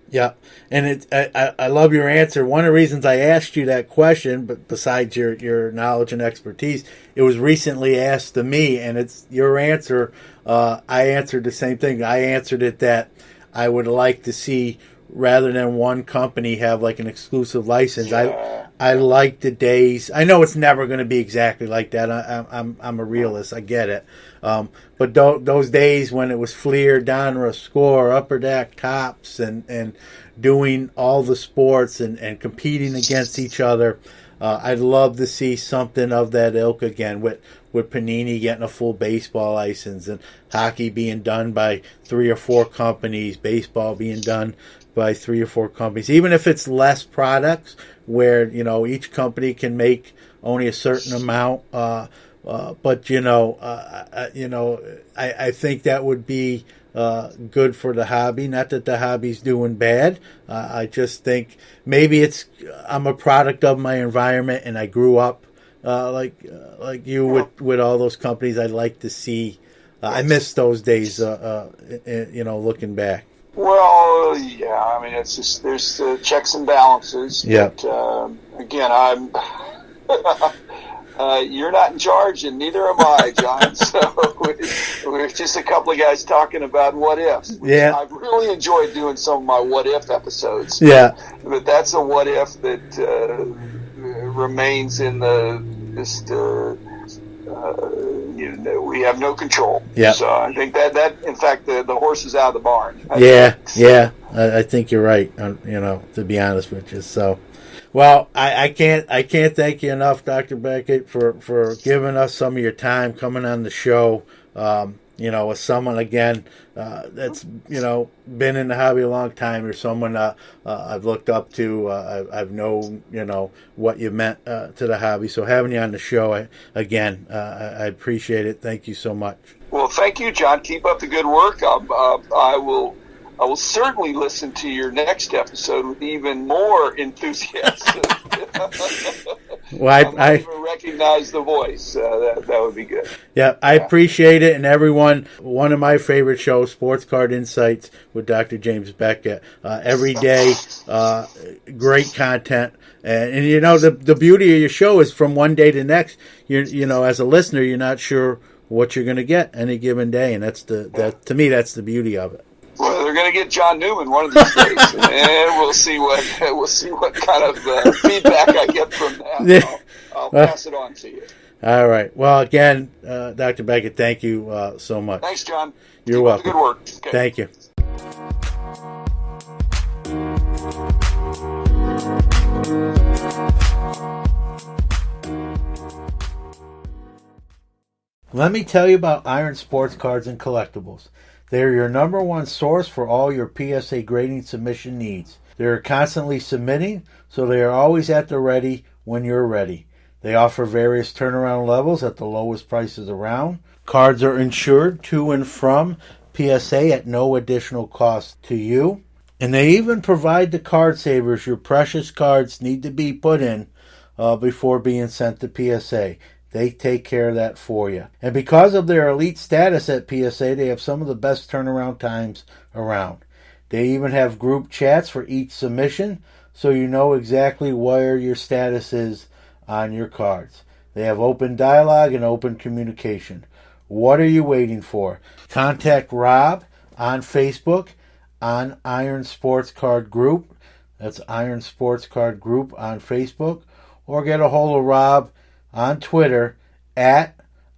Yeah, and I love your answer. One of the reasons I asked you that question, but besides your knowledge and expertise, it was recently asked to me, and it's your answer. I answered the same thing. I answered it that I would like to see, rather than one company have like an exclusive license. Yeah. I like the days. I know it's never going to be exactly like that. I'm a realist. I get it. But those days when it was Fleer, Donruss, Score, Upper Deck, Tops, and doing all the sports and competing against each other, I'd love to see something of that ilk again with Panini getting a full baseball license and hockey being done by 3 or 4 companies, baseball being done by 3 or 4 companies, even if it's less products where each company can make only a certain amount. But I think that would be good for the hobby. Not that the hobby's doing bad. I just think maybe I'm a product of my environment, and I grew up like you with all those companies. I'd like to see. I miss those days. Looking back. Well, yeah. I mean, it's just there's checks and balances. Yeah. But, again, I'm. You're not in charge, and neither am I, John. So we're just a couple of guys talking about what ifs. Yeah. I've really enjoyed doing some of my what if episodes. Yeah. But that's a what if that remains in we have no control. Yeah. So I think that in fact the horse is out of the barn. Yeah. I think you're right. To be honest with you. So. Well, I can't thank you enough, Dr. Beckett, for giving us some of your time, coming on the show. As someone again that's been in the hobby a long time, or someone I've looked up to. I've known what you meant to the hobby. So having you on the show I appreciate it. Thank you so much. Well, thank you, John. Keep up the good work. I will certainly listen to your next episode with even more enthusiasm. Well, I even recognize the voice. That would be good. Yeah, I appreciate it. And everyone, one of my favorite shows, Sports Card Insights with DR.James Beckett. Every day, great content. And the beauty of your show is from one day to the next, as a listener, you're not sure what you're going to get any given day. And to me, that's the beauty of it. Well, they're going to get John Newman one of these days, and we'll see what kind of feedback I get from that. I'll pass it on to you. All right. Well, again, Dr. Beckett, thank you so much. Thanks, John. You're welcome. Good work. Okay. Thank you. Let me tell you about Iron Sports Cards and Collectibles. They're your number one source for all your PSA grading submission needs. They're constantly submitting, so they are always at the ready when you're ready. They offer various turnaround levels at the lowest prices around. Cards are insured to and from PSA at no additional cost to you. And they even provide the card savers your precious cards need to be put in before being sent to PSA. They take care of that for you. And because of their elite status at PSA, they have some of the best turnaround times around. They even have group chats for each submission, so you know exactly where your status is on your cards. They have open dialogue and open communication. What are you waiting for? Contact Rob on Facebook on Iron Sports Card Group. That's Iron Sports Card Group on Facebook. Or get a hold of Rob on Twitter at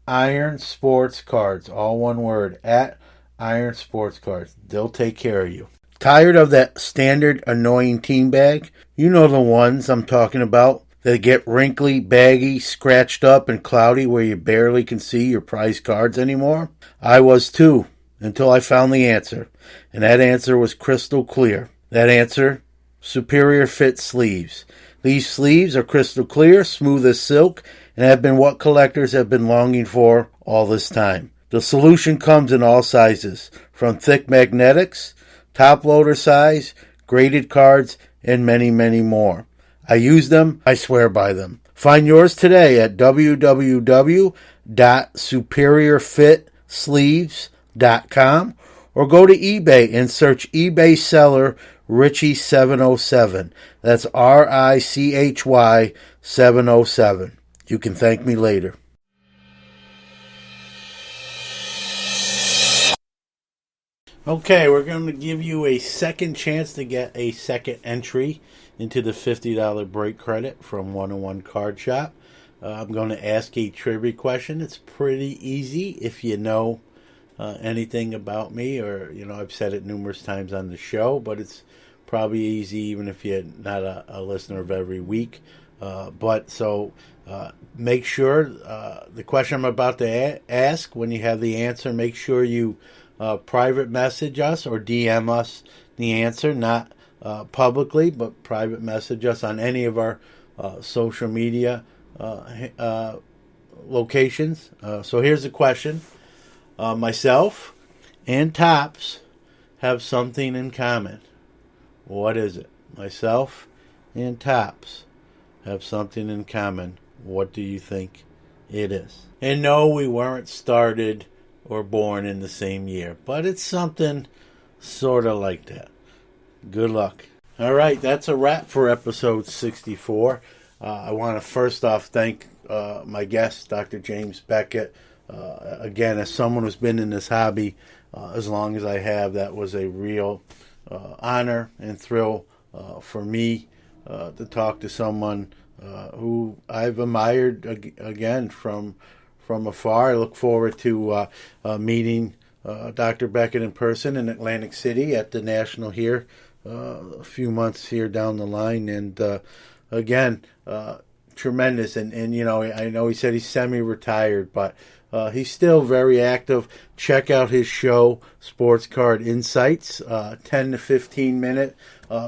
Iron Sports Cards. All one word, at Iron Sports Cards. They'll take care of you. Tired of that standard annoying team bag? You know the ones I'm talking about. They get wrinkly, baggy, scratched up, and cloudy where you barely can see your prized cards anymore. I was too, until I found the answer. And that answer was crystal clear. That answer, Superior Fit Sleeves. These sleeves are crystal clear, smooth as silk, and have been what collectors have been longing for all this time. The solution comes in all sizes, from thick magnetics, top loader size, graded cards, and many, many more. I use them. I swear by them. Find yours today at www.superiorfitsleeves.com or go to eBay and search eBay seller Richie707. That's RICHY 707. You can thank me later. Okay, we're going to give you a second chance to get a second entry into the $50 break credit from 101 Card Shop. I'm going to ask a trivia question. It's pretty easy if you know anything about me, or, I've said it numerous times on the show, but it's probably easy even if you're not a listener of every week. Make sure the question I'm about to ask, when you have the answer, make sure you private message us or DM us the answer, not publicly, but private message us on any of our social media locations. So here's the question. Myself and Topps have something in common. What is it? Myself and Topps have something in common. What do you think it is? And no, we weren't started or born in the same year, but it's something sort of like that. Good luck. All right, that's a wrap for episode 64. I want to first off thank my guest, DR.James Beckett. Again, as someone who's been in this hobby as long as I have, that was a real honor and thrill for me to talk to someone who I've admired again from afar. I look forward to meeting Dr. Beckett in person in Atlantic City at the National here a few months here down the line. And again, tremendous. And I know he said he's semi-retired, but he's still very active. Check out his show, Sports Card Insights, 10 to 15 minute,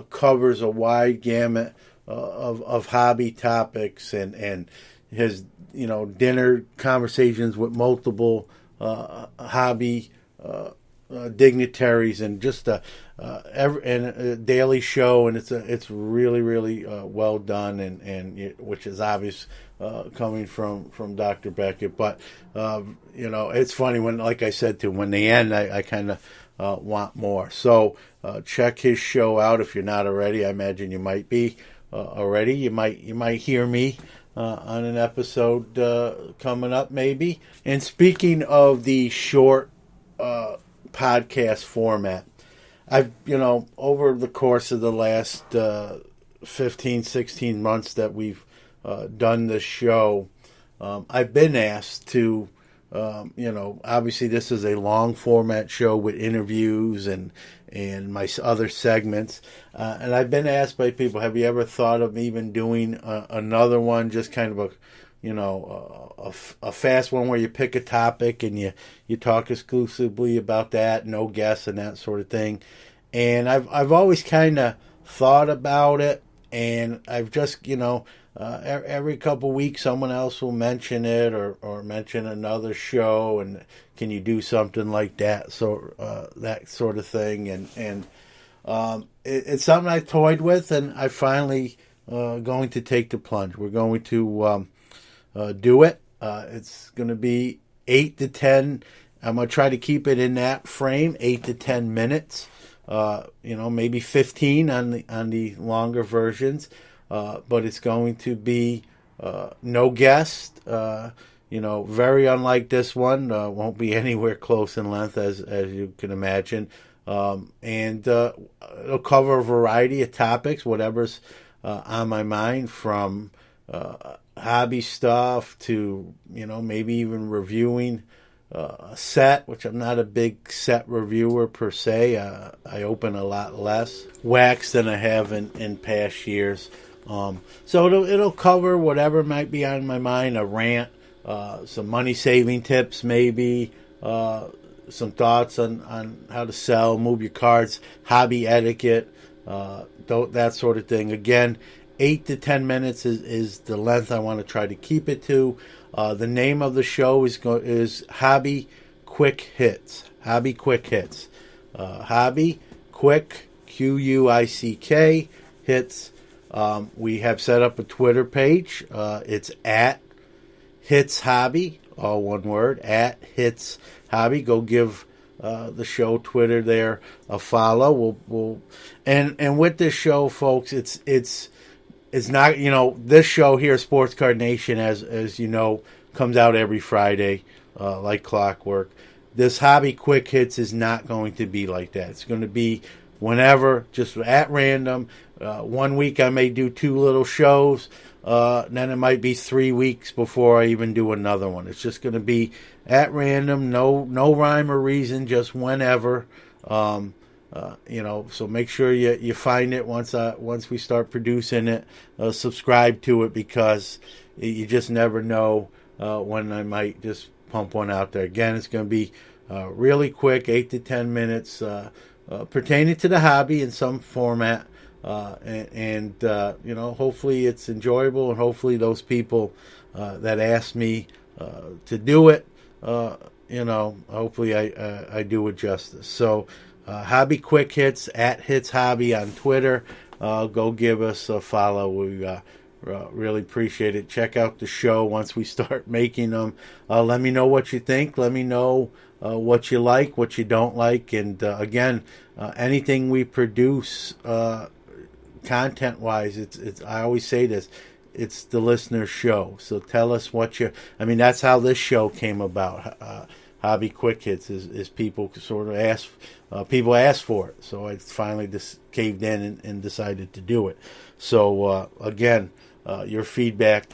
covers a wide gamut of hobby topics, and his dinner conversations with multiple hobby dignitaries, and just a daily show, and it's really really well done, and which is obvious coming from Dr. Beckett. But it's funny when, like I said, when they end, I kind of want more. So check his show out if you're not already. I imagine you might be already. You might hear me on an episode coming up, maybe. And speaking of the short podcast format, I've, over the course of the last 15, 16 months that we've done this show, I've been asked to, obviously this is a long format show with interviews and my other segments. And I've been asked by people, have you ever thought of even doing another one, just kind of a fast one where you pick a topic and you talk exclusively about that, no guests and that sort of thing. And I've always kind of thought about it, and I've just, every couple weeks someone else will mention it or mention another show, and can you do something like that? So that sort of thing, and it's something I toyed with, and I finally going to take the plunge. We're going to do it. It's going to be 8 to 10. I'm going to try to keep it in that frame, 8 to 10 minutes. Maybe 15 on the longer versions. But it's going to be no guest. Very unlike this one. Won't be anywhere close in length as you can imagine. And it'll cover a variety of topics, whatever's on my mind, from hobby stuff to maybe even reviewing a set, which I'm not a big set reviewer per se. I open a lot less wax than I have in past years. So it'll cover whatever might be on my mind, a rant, some money saving tips, maybe some thoughts on how to sell, move your cards, hobby etiquette, that sort of thing. Again, 8 to 10 minutes is the length I want to try to keep it to. The name of the show is Hobby Quick Hits. Hobby Quick Hits. Hobby Quick, Quick, Hits. We have set up a Twitter page. It's at Hits Hobby, all one word, at Hits Hobby. Go give the show Twitter there a follow. We'll and with this show, folks, it's not, this show here, Sports Card Nation, as you know, comes out every Friday like clockwork. This Hobby Quick Hits is not going to be like that. It's going to be whenever, just at random. 1 week I may do 2 little shows. Then it might be 3 weeks before I even do another one. It's just going to be at random, no rhyme or reason, just whenever. So make sure you find it once we start producing it. Subscribe to it, because you just never know when I might just pump one out there. Again, it's going to be really quick, 8 to 10 minutes, pertaining to the hobby in some format. Hopefully it's enjoyable, and hopefully those people that ask me to do it, hopefully I do it justice. So Hobby Quick Hits, at Hits Hobby on Twitter. Go give us a follow. We really appreciate it. Check out the show once we start making them. Let me know what you think. Let me know what you like, what you don't like. And again, anything we produce content-wise, it's I always say this, it's the listener's show. So tell us that's how this show came about. Hobby Quick Hits is people sort of people ask for it. So I finally just caved in and decided to do it. So again, your feedback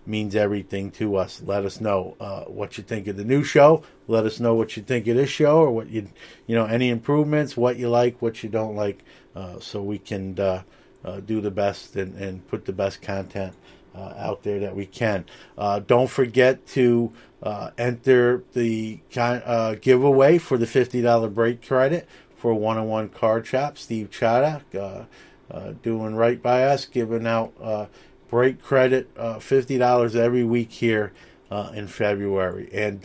means everything to us. Let us know what you think of the new show. Let us know what you think of this show, or what any improvements, what you like, what you don't like, so we can do the best and put the best content out there that we can. Don't forget to enter the giveaway for the $50 break credit for One-on-One Card Shop. Steve Chada doing right by us, giving out break credit, $50 every week here in February. And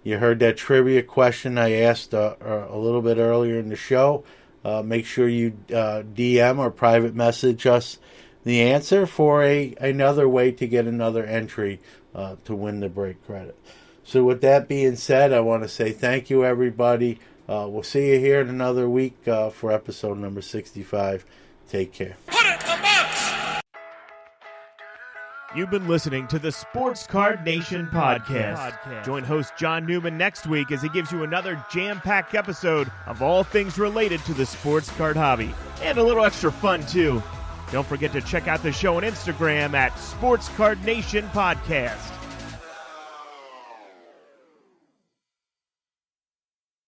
you heard that trivia question I asked a little bit earlier in the show. Make sure you DM or private message us the answer for another way to get another entry to win the break credit. So with that being said, I want to say thank you, everybody. We'll see you here in another week for episode number 65. Take care. You've been listening to the Sports Card Nation podcast. Join host John Newman next week as he gives you another jam-packed episode of all things related to the sports card hobby. And a little extra fun, too. Don't forget to check out the show on Instagram at Sports Card Nation Podcast.